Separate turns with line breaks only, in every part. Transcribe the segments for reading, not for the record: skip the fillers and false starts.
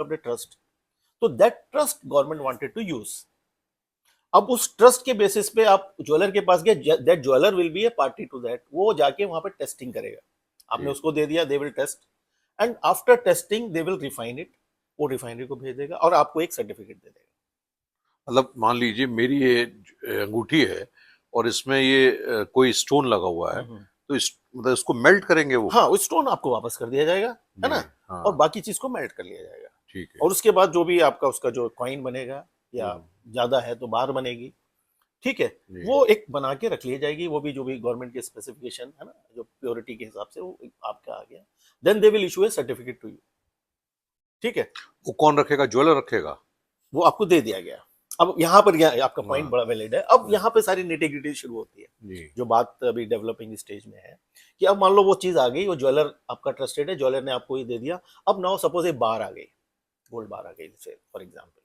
अपने ट्रस्ट, तो that trust government wanted to use. अब उस ट्रस्ट के बेसिस पे आप ज्वेलर के पास गए, that jeweller will be a party to that, वो जाके वहां पर टेस्टिंग करेगा, आपने उसको दे दिया, they will test, and after testing they will refine it, वो रिफाइनरी को भेज देगा और आपको एक सर्टिफिकेट दे देगा।
मतलब मान लीजिए मेरी ये अंगूठी है और इसमें ये कोई स्टोन लगा हुआ है, तो मतलब इसको मेल्ट करेंगे वो?
हाँ, उस स्टोन आपको वापस कर दिया जाएगा, है ना,
हाँ।
और बाकी चीज को मेल्ट कर लिया जाएगा।
ठीक है।
और उसके बाद जो भी आपका उसका जो कॉइन बनेगा, या ज्यादा है तो बार बनेगी, ठीक है, वो एक बना के रख ली जाएगी, वो भी जो भी गवर्नमेंट के स्पेसिफिकेशन है ना, जो प्योरिटी के हिसाब से वो आपका आ गया, then they will issue a certificate to you, ठीक है।
वो कौन रखेगा? ज्वेलर रखेगा?
वो आपको दे दिया गया। अब यहाँ पर आपका पॉइंट बड़ा वैलिड है। अब यहाँ पे सारी निटिग्रिटी शुरू होती है, जो बात अभी डेवलपिंग स्टेज में है, कि अब मान लो वो चीज आ गई, वो ज्वेलर आपका ट्रस्टेड है, ज्वेलर ने आपको ये दे दिया, अब नाउ सपोज एक बार आ गई, गोल्ड बार आ गई फॉर एग्जाम्पल,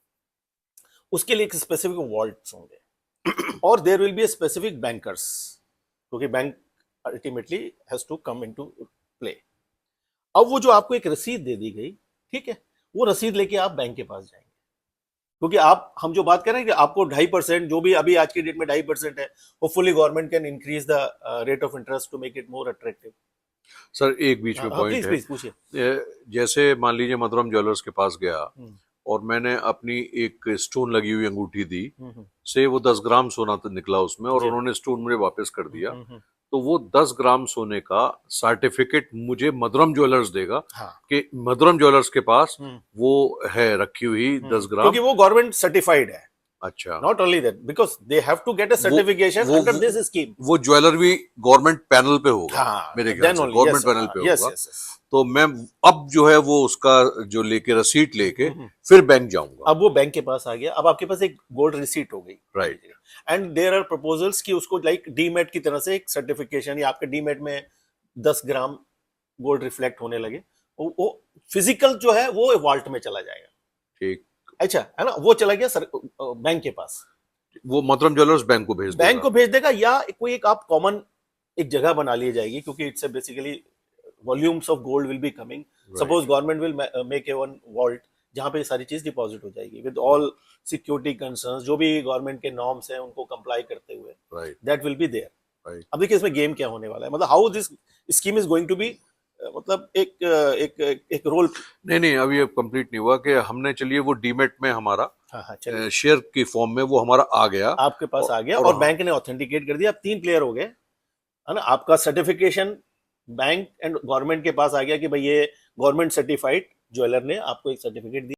उसके लिए एक स्पेसिफिक वॉल्ट्स होंगे और there will be a specific bankers, क्योंकि bank ultimately has to come into play. अब वो जो आपको एक रसीद दे दी गई, ठीक है, वो रसीद लेके आप बैंक के पास जाएंगे, क्योंकि आप, हम जो बात कर रहे हैं कि आपको 2.5%, जो भी अभी आज की डेट में 2.5% है, hopefully government can increase the rate of interest to make it more attractive.
Sir एक बीच में पॉइंट है,
प्लीज पूछिए।
जैसे मान लीजिए मधुरम ज्वेलर्स के पास गया और मैंने अपनी एक स्टोन लगी हुई अंगूठी दी, से वो 10 ग्राम सोना तो निकला उसमें, और उन्होंने स्टोन मुझे वापस कर दिया, तो वो 10 ग्राम सोने का सर्टिफिकेट मुझे मधुरम ज्वेलर्स देगा, कि मधुरम ज्वेलर्स के पास वो है रखी हुई 10 ग्राम,
क्योंकि वो गवर्नमेंट सर्टिफाइड है।
अच्छा,
not only that, because they have to get a certification under this scheme.
वो ज्वेलर भी गवर्नमेंट पैनल पे होगा, मेरे ख्याल से गवर्नमेंट पैनल पे होगा। तो मैं अब जो है वो उसका जो लेके रसीट लेके फिर बैंक जाऊंगा।
अब वो बैंक के पास आ गया, अब आपके पास एक गोल्ड रिसीट हो गई,
right,
and there are proposals कि उसको लाइक डीमेट की तरह से एक सर्टिफिकेशन, या आपके डीमेट में 10 ग्राम गोल्ड रिफ्लेक्ट होने लगे, वो फिजिकल जो है वो वॉल्ट में चला जाएगा,
ठीक,
अच्छा है ना, वो चला गया बैंक के पास,
वो मधुरम ज्वेलर्स बैंक को भेज देगा,
या कोई एक आप कॉमन एक जगह बना ली जाएगी, क्योंकि it's basically volumes of gold will be coming, suppose government will make a one vault जहां पे सारी चीज डिपॉजिट हो जाएगी विद ऑल सिक्योरिटी कंसर्न्स, जो भी गवर्नमेंट के नॉर्म्स हैं उनको कंप्लाई करते हुए, दैट विल बी देयर। अब देखिए इसमें गेम क्या होने वाला है, मतलब how this scheme is going to be, मतलब एक रोल
नहीं अभी अब कंप्लीट नहीं हुआ, कि हमने चलिए वो डीमेट में हमारा शेयर की फॉर्म में वो हमारा आ गया,
आपके पास आ गया, और बैंक ने ऑथेंटिकेट कर दिया, अब 3 प्लेयर हो गए, है ना, आपका सर्टिफिकेशन बैंक एंड गवर्नमेंट के पास आ गया कि भाई ये गवर्नमेंट सर्टिफाइड ज्वेलर ने आपको एक सर्टिफिकेट दिया।